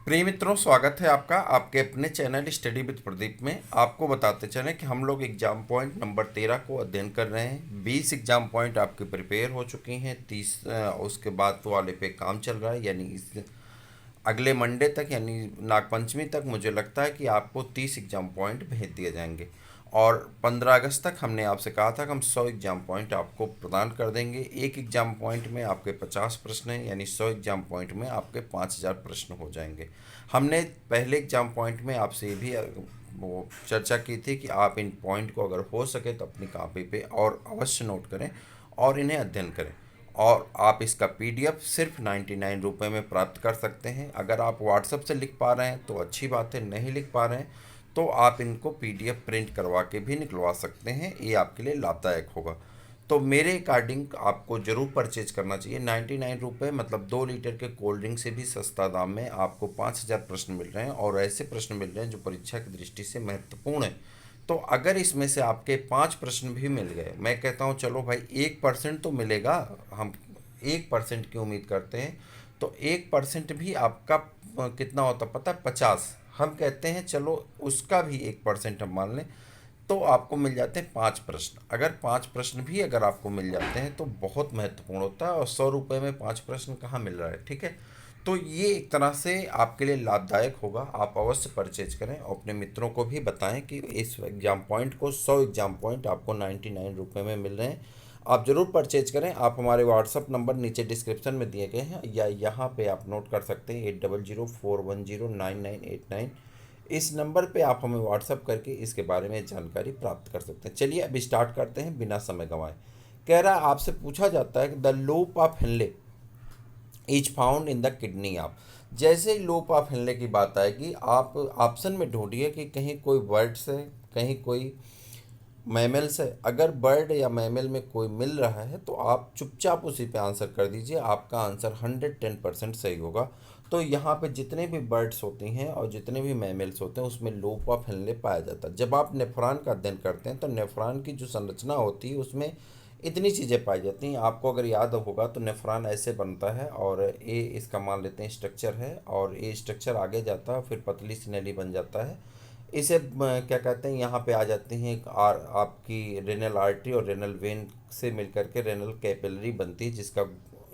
प्रिय मित्रों, स्वागत है आपका आपके अपने चैनल स्टडी विद प्रदीप में। आपको बताते चलें कि हम लोग एग्जाम पॉइंट नंबर 13 को अध्ययन कर रहे हैं। 20 एग्जाम पॉइंट आपके प्रिपेयर हो चुकी हैं। 30 उसके बाद वाले पे काम चल रहा है, यानी इस अगले मंडे तक यानी नागपंचमी तक मुझे लगता है कि आपको 30 एग्जाम पॉइंट भेज दिए जाएंगे। और 15 अगस्त तक हमने आपसे कहा था कि हम 100 एग्जाम पॉइंट आपको प्रदान कर देंगे। एक एग्जाम पॉइंट में आपके 50 प्रश्न हैं, यानी 100 एग्जाम पॉइंट में आपके 5000 प्रश्न हो जाएंगे। हमने पहले एग्जाम पॉइंट में आपसे ये भी वो चर्चा की थी कि आप इन पॉइंट को अगर हो सके तो अपनी कॉपी पे और अवश्य नोट करें और इन्हें अध्ययन करें। और आप इसका पीडीएफ सिर्फ 99 रुपये में प्राप्त कर सकते हैं। अगर आप व्हाट्सएप से लिख पा रहे हैं तो अच्छी बात है, नहीं लिख पा रहे हैं तो आप इनको पीडीएफ प्रिंट करवा के भी निकलवा सकते हैं। ये आपके लिए लाभदायक होगा। तो मेरे अकॉर्डिंग आपको ज़रूर परचेज करना चाहिए। 99 रुपये मतलब 2 लीटर के कोल्ड ड्रिंक से भी सस्ता दाम में आपको 5000 प्रश्न मिल रहे हैं, और ऐसे प्रश्न मिल रहे हैं जो परीक्षा की दृष्टि से महत्वपूर्ण है। तो अगर इसमें से आपके 5 प्रश्न भी मिल गए, मैं कहता हूँ चलो भाई 1% तो मिलेगा। हम 1% की उम्मीद करते हैं, तो 1% भी आपका कितना होता पता है? 50। हम कहते हैं चलो उसका भी 1% हम मान लें, तो आपको मिल जाते हैं 5 प्रश्न। अगर 5 प्रश्न भी अगर आपको मिल जाते हैं तो बहुत महत्वपूर्ण होता है। और 100 रुपये में 5 प्रश्न कहाँ मिल रहा है? ठीक है। तो ये एक तरह से आपके लिए लाभदायक होगा। आप अवश्य परचेज करें और अपने मित्रों को भी बताएं कि इस एग्ज़ाम पॉइंट को 100 एग्ज़ाम पॉइंट आपको 99 रुपये में मिल रहे हैं। आप ज़रूर परचेज करें। आप हमारे व्हाट्सअप नंबर नीचे डिस्क्रिप्शन में दिए गए हैं, या यहाँ पे आप नोट कर सकते हैं 8004109989। इस नंबर पे आप हमें व्हाट्सअप करके इसके बारे में जानकारी प्राप्त कर सकते हैं। चलिए अब स्टार्ट करते हैं बिना समय गंवाए। कह रहा आपसे पूछा जाता है कि the loop of Henle is found in the kidney of. जैसे ही लूप ऑफ हेनले की बात आएगी, आप ऑप्शन में ढूंढिए कि कहीं कोई बर्ड्स है, कहीं कोई मैमल्स है। अगर बर्ड या मैमल में कोई मिल रहा है तो आप चुपचाप उसी पे आंसर कर दीजिए, आपका आंसर 110% सही होगा। तो यहाँ पे जितने भी बर्ड्स होती हैं और जितने भी मैमल्स होते हैं उसमें लोप ऑफ हेनले पाया जाता है। जब आप नेफ्रॉन का अध्ययन करते हैं तो नेफ्रॉन की जो संरचना होती है उसमें इतनी चीज़ें पाई जाती हैं। आपको अगर याद होगा तो नेफ्रॉन ऐसे बनता है, और ये इसका मान लेते हैं स्ट्रक्चर है, और ये स्ट्रक्चर आगे जाता है फिर पतली सी नली बन जाता है। इसे क्या कहते हैं, यहाँ पे आ जाती हैं आपकी रेनल आर्टरी और रेनल वेन से मिलकर के रेनल कैपिलरी बनती है,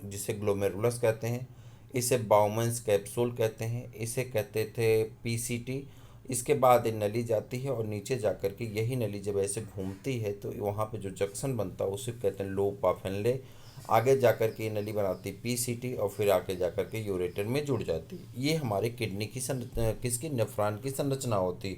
जिसे ग्लोमेरुलस कहते हैं। इसे बाउमन्स कैप्सूल कहते हैं। इसे कहते थे पीसीटी। इसके बाद ये नली जाती है और नीचे जाकर के यही नली जब ऐसे घूमती है तो वहाँ पे जो जंक्शन बनता है उसे कहते हैं लोप ऑफ हेनले। आगे जाकर के ये नली बनाती है पीसीटी, और फिर आगे जाकर के यूरेटर में जुड़ जाती है। ये हमारे किडनी की किसकी नेफ्रॉन की संरचना होती है।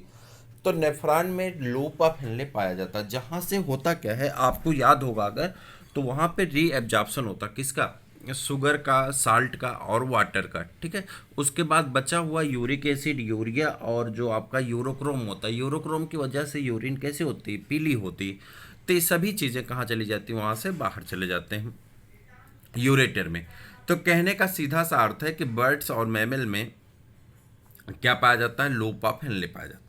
तो नेफ्रॉन में लूप ऑफ हेनले पाया जाता है। जहाँ से होता क्या है आपको याद होगा अगर, तो वहाँ पे री एब्जॉर्प्शन होता किसका? शुगर का, साल्ट का और वाटर का। ठीक है। उसके बाद बचा हुआ यूरिक एसिड, यूरिया और जो आपका यूरोक्रोम होता है। यूरोक्रोम की वजह से यूरिन कैसे होती है? पीली होती है। तो ये सभी चीज़ें कहाँ चली जाती हैं? वहाँ से बाहर चले जाते हैं यूरेटर में। तो कहने का सीधा सा अर्थ है कि बर्ड्स और मैमल में क्या पाया जाता है? लोप ऑफ हेनले पाया जाता है।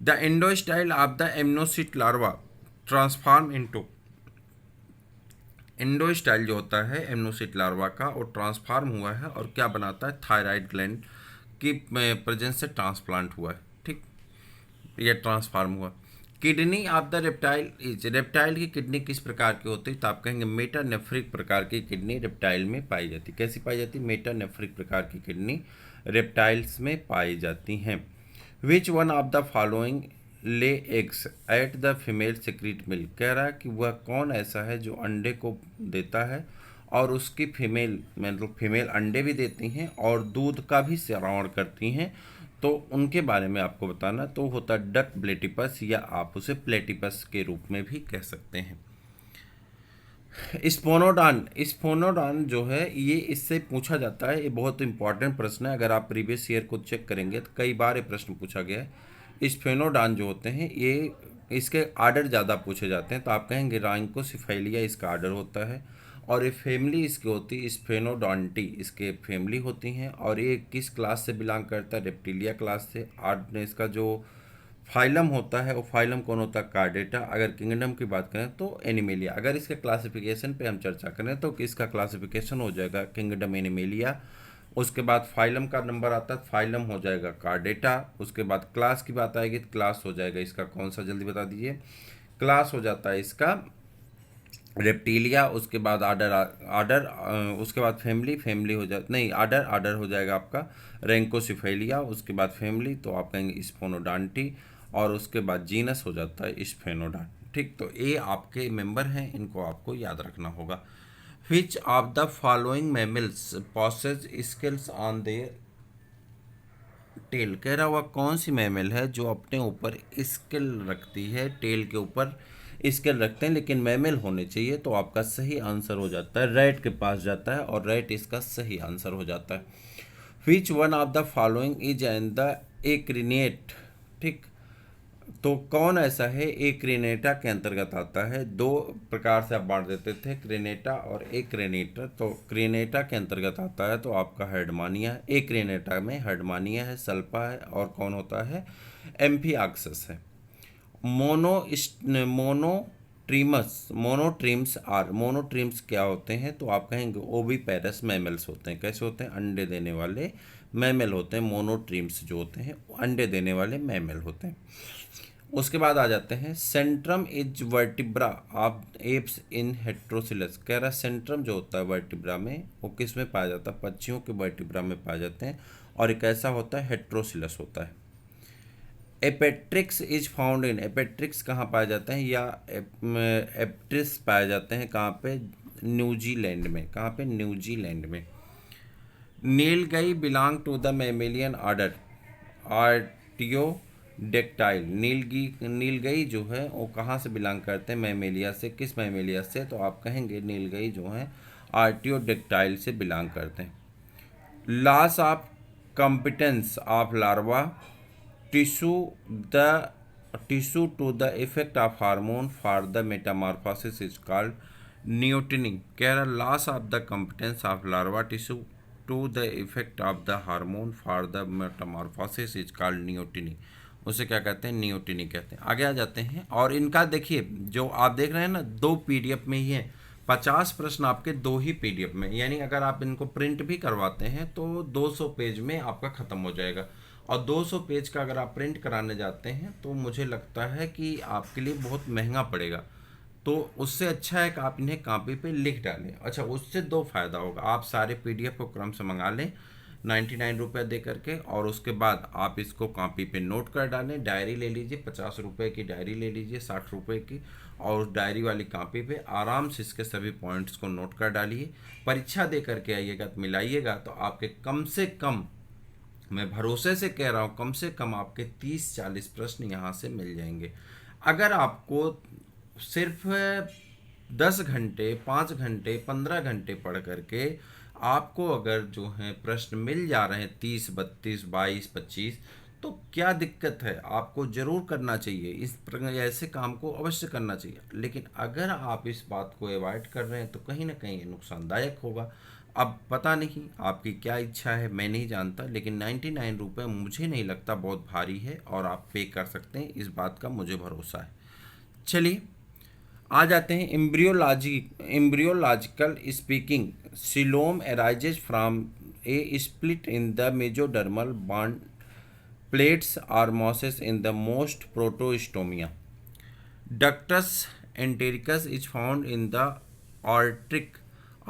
The endostyle of the ammocoete larva transform into. Endostyle जो होता है एमनोसिट लार्वा का, वो ट्रांसफॉर्म हुआ है और क्या बनाता है? थायराइड ग्लैंड की प्रेजेंस से ट्रांसप्लांट हुआ है। ठीक। ये ट्रांसफॉर्म हुआ। Kidney of the reptile is. Reptile की किडनी किस प्रकार की होती है? तो आप कहेंगे मेटानेफ्रिक प्रकार की किडनी रेप्टाइल में पाई जाती है। कैसी पाई जाती है? मेटानेफ्रिक प्रकार की किडनी रेप्टाइल्स में पाई जाती हैं। विच one of the following lay eggs at the female secrete milk. कह रहा है कि वह कौन ऐसा है जो अंडे को देता है और उसकी फीमेल मतलब फीमेल अंडे भी देती हैं और दूध का भी श्रवण करती हैं। तो उनके बारे में आपको बताना। तो होता डक प्लेटिपस, या आप उसे प्लेटिपस के रूप में भी कह सकते हैं। स्पोनोडॉन। स्पोनोडॉन जो है ये इससे पूछा जाता है। ये बहुत इंपॉर्टेंट प्रश्न है। अगर आप प्रीवियस ईयर को चेक करेंगे तो कई बार ये प्रश्न पूछा गया है। स्फेनोडॉन जो होते हैं ये इसके आर्डर ज़्यादा पूछे जाते हैं। तो आप कहेंगे राइंकोसिफेलिया इसका आर्डर होता है, और ये फैमिली इसकी होती है स्फेनोडॉन्टी, इसके फैमिली होती हैं। और ये किस क्लास से बिलोंग करता है? रेप्टिलिया क्लास से। आर्ड इसका जो फाइलम होता है वो फाइलम कौन होता है? कार्डेटा। अगर किंगडम की बात करें तो एनिमेलिया। अगर इसके क्लासिफिकेशन पे हम चर्चा करें तो इसका क्लासिफिकेशन हो जाएगा किंगडम एनिमेलिया। उसके बाद फाइलम का नंबर आता है, फाइलम हो जाएगा कार्डेटा। उसके बाद क्लास की बात आएगी तो क्लास हो जाएगा इसका कौन सा, जल्दी बता दीजिए। क्लास हो जाता है इसका रेप्टीलिया। उसके बाद आर्डर, आर्डर उसके बाद फैमिली, फैमिली हो जाए नहीं आर्डर, आर्डर हो जाएगा आपका रैंकोसिफेलिया। उसके बाद फैमिली तो आप कहेंगे स्पोनोडांटी, और उसके बाद जीनस हो जाता है स्फेनोडांट। ठीक, तो ये आपके मेंबर हैं, इनको आपको याद रखना होगा। Which of the following mammals possess skills on their tail, कह रहा हुआ कौन सी मैमल है जो अपने ऊपर स्किल रखती है, टेल के ऊपर स्किल रखते हैं, लेकिन मैमल होने चाहिए। तो आपका सही आंसर हो जाता है रैट के पास जाता है, और रैट इसका सही आंसर हो जाता है। Which one of the following is an the acraniate, ठीक, तो कौन ऐसा है, एक क्रेनेटा के अंतर्गत आता है। दो प्रकार से आप बांट देते थे, क्रेनेटा और एक क्रेनेटर। तो क्रेनेटा के अंतर्गत आता है तो आपका हेडमानिया है, एक क्रेनेटा में हेडमानिया है, सल्पा है, और कौन होता है, एम्फियाक्सस है। मोनो मोनोट्रीमस, मोनोट्रीम्स आर, मोनोट्रीम्स क्या होते हैं, तो आप कहेंगे ओविपेरस मैमल्स होते हैं। कैसे होते हैं, अंडे देने वाले मैमल होते हैं। मोनोट्रीम्स जो होते हैं वो अंडे देने वाले मैमल होते हैं। उसके बाद आ जाते हैं Centrum is vertebra of apps इन हेट्रोसिलस, कह रहा सेंट्रम जो होता है वर्टिब्रा में वो किस में पाया जाता है, पक्षियों के वर्टिब्रा में पाए जाते हैं, और एक ऐसा होता है हेट्रोसिलस होता है। एपेट्रिक्स इज फाउंड इन, एपेट्रिक्स कहाँ पाया जाते हैं, या एप्ट्रिस पाए जाते हैं कहाँ पे, न्यूजीलैंड में। कहाँ पे, न्यूजीलैंड में। Nilgai belong to the mammalian order artiodactyl, nilgai जो है वो कहाँ से बिलोंग करते हैं, मैमेलिया से। किस मैमेलिया से, तो आप कहेंगे नीलगाई जो है आर्टियोडेक्टाइल से बिलोंग करते हैं। Loss of competence of larva tissue the tissue to the effect of hormone for the metamorphosis is called neoteny, कह रहा loss of the competence of larva tissue to the effect of the hormone for the metamorphosis is called neoteny, उसे क्या कहते हैं, न्यूटनी कहते हैं। आगे आ जाते हैं, और इनका देखिए जो आप देख रहे हैं ना, दो पीडीएफ में ही है, 50 प्रश्न आपके दो ही पीडीएफ में, यानी अगर आप इनको प्रिंट भी करवाते हैं तो 200 पेज में आपका ख़त्म हो जाएगा। और 200 पेज का अगर आप प्रिंट कराने जाते हैं तो मुझे लगता है कि आपके लिए बहुत महंगा पड़ेगा। तो उससे अच्छा है कि आप इन्हें कॉपी पे लिख डालें। अच्छा, उससे दो फ़ायदा होगा, आप सारे पीडीएफ को क्रम से मंगा लें 99 रुपये दे करके, और उसके बाद आप इसको कॉपी पे नोट कर डालें। डायरी ले लीजिए, 50 रुपये की डायरी ले लीजिए, 60 रुपये की, और उस डायरी वाली कॉपी पे आराम से इसके सभी पॉइंट्स को नोट कर डालिए। परीक्षा दे करके आइएगा तो मिलाइएगा, तो आपके कम से कम, मैं भरोसे से कह रहा हूँ, कम से कम आपके 30-40 प्रश्न यहाँ से मिल जाएंगे। अगर आपको सिर्फ 10 घंटे, 5 घंटे, 15 घंटे पढ़ करके आपको अगर जो है प्रश्न मिल जा रहे हैं 30, 32, 22, 25, तो क्या दिक्कत है, आपको ज़रूर करना चाहिए, इस ऐसे काम को अवश्य करना चाहिए। लेकिन अगर आप इस बात को अवॉइड कर रहे हैं तो कहीं ना कहीं नुकसानदायक होगा। अब पता नहीं आपकी क्या इच्छा है, मैं नहीं जानता, लेकिन 99 रुपये मुझे नहीं लगता बहुत भारी है, और आप पे कर सकते हैं, इस बात का मुझे भरोसा है। चलिए आ जाते हैं embryological speaking, coelom arises from a split in the mesodermal bond plates और mosses in the most protostomia. Ductus entericus is found in the aortic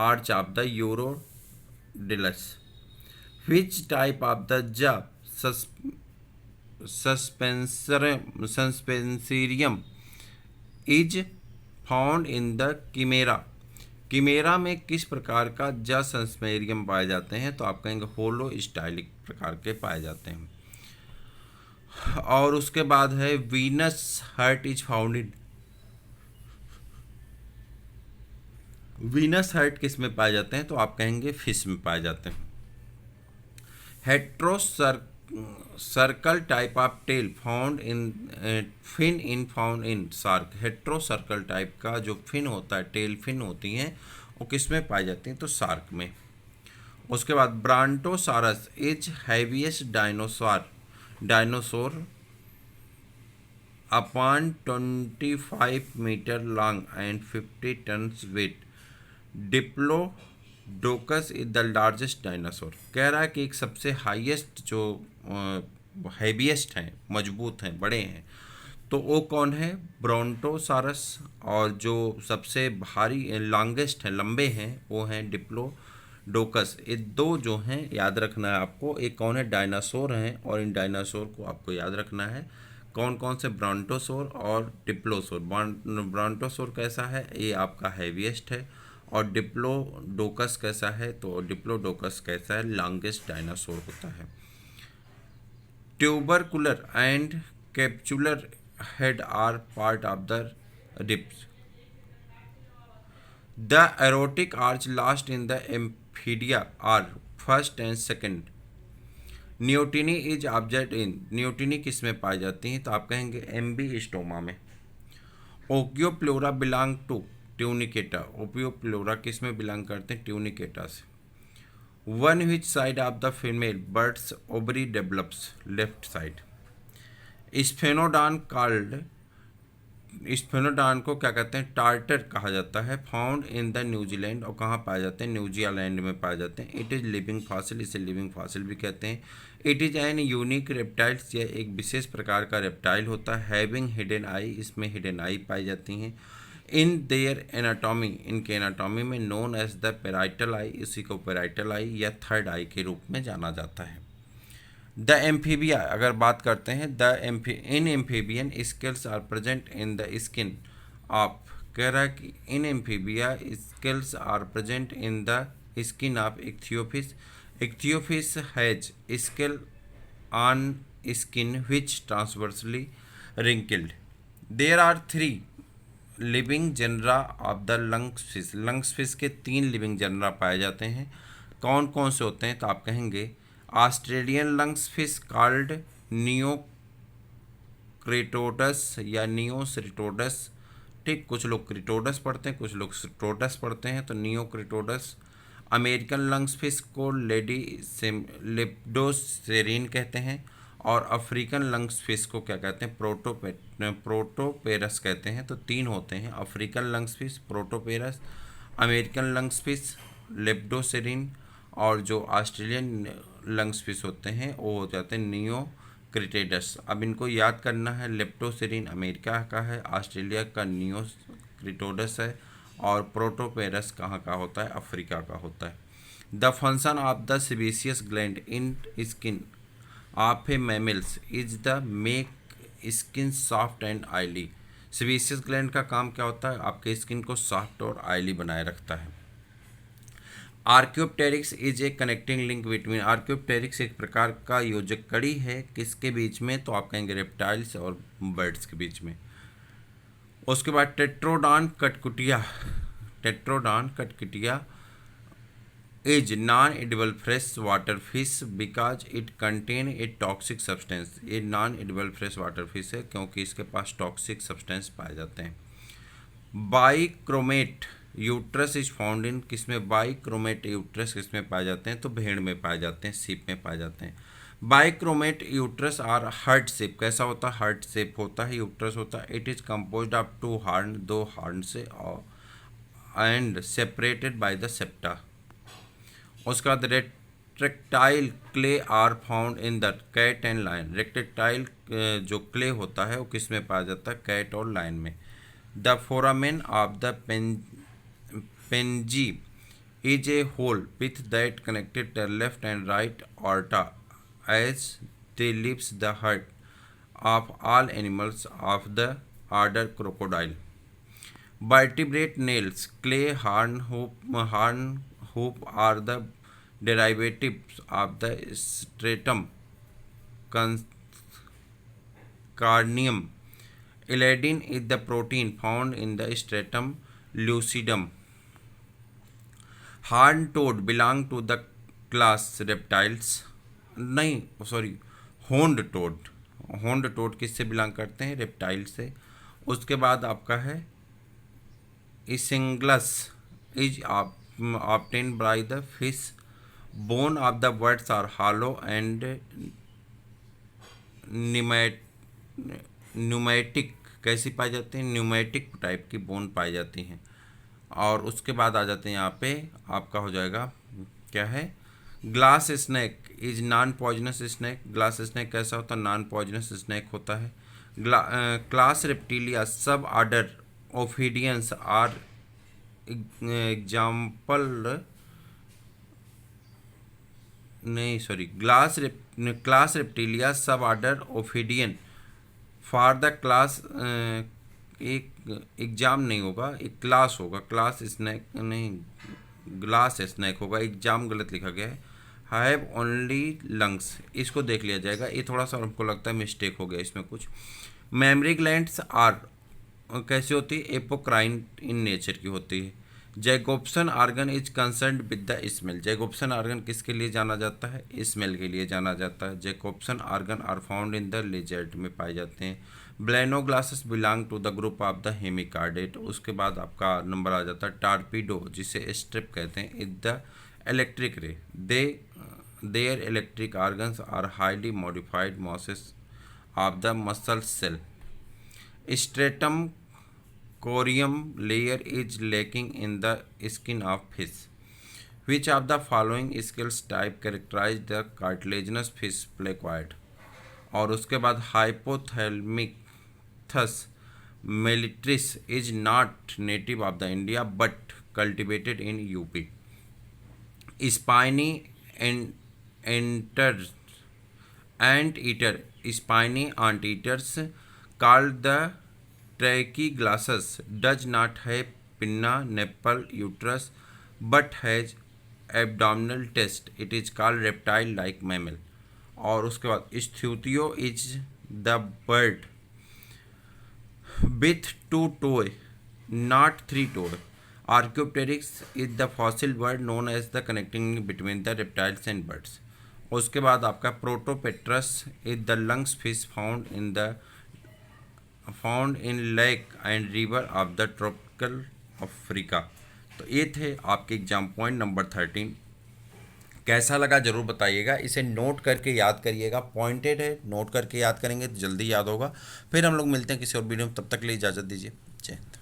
arch of the urodilus. Which type of the jaw suspensorium is found in the chimera? किमेरा में किस प्रकार का जा संस्मेरियम पाए जाते हैं, तो आप कहेंगे होलो स्टाइलिक प्रकार के पाए जाते हैं। और उसके बाद है Venus heart is found in, Venus heart किस में पाए जाते हैं, तो आप कहेंगे फिश में पाए जाते हैं। Heterocercal type of tail found in fin in found in shark, heterocercal type का जो फिन होता है, टेल फिन होती हैं, वो किस में पाई जाती हैं, तो शार्क में। उसके बाद brontosaurus is heaviest dinosaur upon 25 metre long and 50 tons weight. Docus is the largest dinosaur. कह रहा है कि एक सबसे हाईएस्ट जो हैवीएस्ट हैं, मजबूत हैं, बड़े हैं, तो वो कौन है? ब्रोंटोसारस। और जो सबसे भारी लॉन्गेस्ट हैं, लंबे हैं, वो हैं डिप्लोडोकस। ये दो जो हैं याद रखना है आपको। एक कौन है? डायनासोर हैं, और इन डायनासोर को आपको याद रखना है। कौन कौन से? ब्रोंटोसोर और डिप्लोसोर। ब्रोंटोसोर कैसा है? ये आपका हैवीएस्ट है। और डिप्लोडोकस कैसा है? तो डिप्लोडोकस कैसा है? लॉन्गेस्ट डायनासोर होता है। Tubercular and capsular head are part of the ribs. The aortic arch last in the amphibia are first and second. Neoteny is object in. Neoteny किस में पाई जाती हैं? तो आप कहेंगे एम्बीस्टोमा में। ओकियोप्लोरा बिलोंग टू ट्यूनिकेटा। ओकियोप्लोरा किस में बिलोंग करते हैं? ट्यूनिकेटा से। One which side of the female birds ovary develops? Left side. स्फेनोडॉन called, स्फेनोडॉन को क्या कहते हैं? टार्टर कहा जाता है। Found in the New Zealand. और कहाँ पाए जाते हैं? न्यूजीलैंड में पाए जाते हैं। It is living fossil. इसे लिविंग फॉसिल भी कहते हैं। It is an unique reptiles. यह एक विशेष प्रकार का रेप्टाइल होता है। हैविंग हिडन आई। इसमें हिडन आई पाई जाती हैं। इन देयर एनाटॉमी, इनके एनाटॉमी में नोन एज द पेराइटल आई। इसी को पेराइटल आई या थर्ड आई के रूप में जाना जाता है। द एम्फीबिया अगर बात करते हैं, in amphibian scales are present in the skin of. कह रहा है कि in amphibia scales are present in the skin of ichthyophis. Ichthyophis has scale on skin which transversely wrinkled. There are 3 living genera of the lungs fish. Lungs fish के 3 living genre पाए जाते हैं। कौन कौन से होते हैं? तो आप कहेंगे ऑस्ट्रेलियन लंग्स फिश कॉल्ड नियोक्रिटोडस या नियोसरिटोडस। ठीक, कुछ लोग क्रिटोडस पढ़ते हैं, कुछ लोग सिटोडस पढ़ते हैं, तो नियोक्रिटोडस। अमेरिकन लंग्स फिश को लेडी लेप्डोसेरीन कहते हैं। और अफ्रीकन लंग्स फिश को क्या कहते हैं? प्रोटोपेरस कहते हैं। तो 3 होते हैं, African lungs fish, protopterus, American lungs fish lepidosiren, और जो ऑस्ट्रेलियन लंग्स फिश होते हैं वो हो जाते हैं नियोक्रिटेडस। अब इनको याद करना है। लेप्टोसेरीन अमेरिका का है, ऑस्ट्रेलिया का नियोक्रिटोडस है, और प्रोटोपेरस कहाँ का होता है? अफ्रीका का होता है। The function of the sebaceous gland in skin of A mammals is the make skin soft and oily. Sebaceous gland का काम क्या होता है? आपके स्किन को सॉफ्ट और ऑयली बनाए रखता है। Archaeopteryx is a connecting link between. Archaeopteryx एक प्रकार का योजक कड़ी है, किसके बीच में? तो आप कहेंगे रेप्टाइल्स और बर्ड्स के बीच में। उसके बाद tetrodon cutcutia. Tetrodon cutcutia is non edible fresh water fish because it contain a toxic substance. ये non edible fresh water fish है क्योंकि इसके पास टॉक्सिक सब्सटेंस पाए जाते हैं। Bicornuate uterus is found in. किसमें? बाइक्रोमेट यूट्रस किसमें पाए जाते हैं? तो भेड़ में पाए जाते हैं, सीप में पाए जाते हैं। Bicornuate uterus are heart shape. कैसा होता है? हार्ट शेप होता है, यूट्रस होता है। It is composed of 2 horn, 2 horn से, and separated by the septa. उसका बाद retractile claw are found in the cat and lion. Retractile जो क्ले होता है वो किस में पाया जाता है? कैट और लायन में। The foramen of the pansy is a hole with that connected the left and right aorta as they leaves the heart of all animals of the order crocodile. Vertebrate nails, clay, horn hoop are the derivatives of the stratum carnium. Eladin is the protein found in the stratum lucidum. Horn toad belong to the class reptiles. नहीं, sorry, horned toad. Horned toad किससे belong करते हैं? Reptile से। उसके बाद आपका है isinglass is obtain by the fish. Bone of the birds are hollow and pneumatic. कैसी पाई जाती हैं? न्यूमेटिक टाइप की बोन पाई जाती हैं। और उसके बाद आ जाते हैं यहाँ पे, आपका हो जाएगा क्या है, glass snake is non poisonous snake. Glass snake कैसा होता है, नॉन पॉइजनस स्नेक होता है। क्लास रेप्टिलिया सब ऑर्डर ओफिडियंस आर एग्जाम्पल, नहीं सॉरी, क्लास रेप्टिलिया सब ऑर्डर ओफिडियन फॉर द क्लास, एक एग्जाम नहीं होगा, एक क्लास होगा, क्लास स्नैक नहीं, ग्लास स्नैक होगा, एग्जाम गलत लिखा गया है। हैव ओनली लंग्स, इसको देख लिया जाएगा, ये थोड़ा सा हमको लगता है मिस्टेक हो गया इसमें कुछ। मेमरी ग्लैंड्स आर कैसी होती है, एपोक्राइन इन नेचर की होती है। Jacobson organ is concern with the smell. Jacobson organ किसके लिए जाना जाता है, स्मेल के लिए जाना जाता है। Jacobson organ are found in the lizard में पाए जाते हैं। Balanoglossus belong to the group of the hemichordate. उसके बाद आपका नंबर आ जाता है टार्पीडो, जिसे स्ट्रिप कहते हैं, is the electric ray. There electric organs are highly modified masses of the muscle cell. Stratum corium layer is lacking in the skin of fish. Which of the following scales type characterize the cartilaginous fish placoid? और उसके बाद hypothalamic thus melitris is not native of the India but cultivated in UP. Spiny anteater, spiny anteaters called the Trachyglasses does not have pinna, nipple, uterus, but has abdominal test. It is called reptile-like mammal. और उसके बाद Struthio is the bird with 2 toes, not 3 toes. Archaeopteryx is the fossil bird known as the connecting between the reptiles and birds. उसके बाद आपका Protopetrus is the lungs fish found in lake and river of the tropical Africa. तो ये थे आपके exam point number 13। कैसा लगा जरूर बताइएगा, इसे नोट करके याद करिएगा, पॉइंटेड है, नोट करके याद करेंगे तो जल्दी याद होगा। फिर हम लोग मिलते हैं किसी और वीडियो में, तब तक के लिए इजाज़त दीजिए, जय हिंद।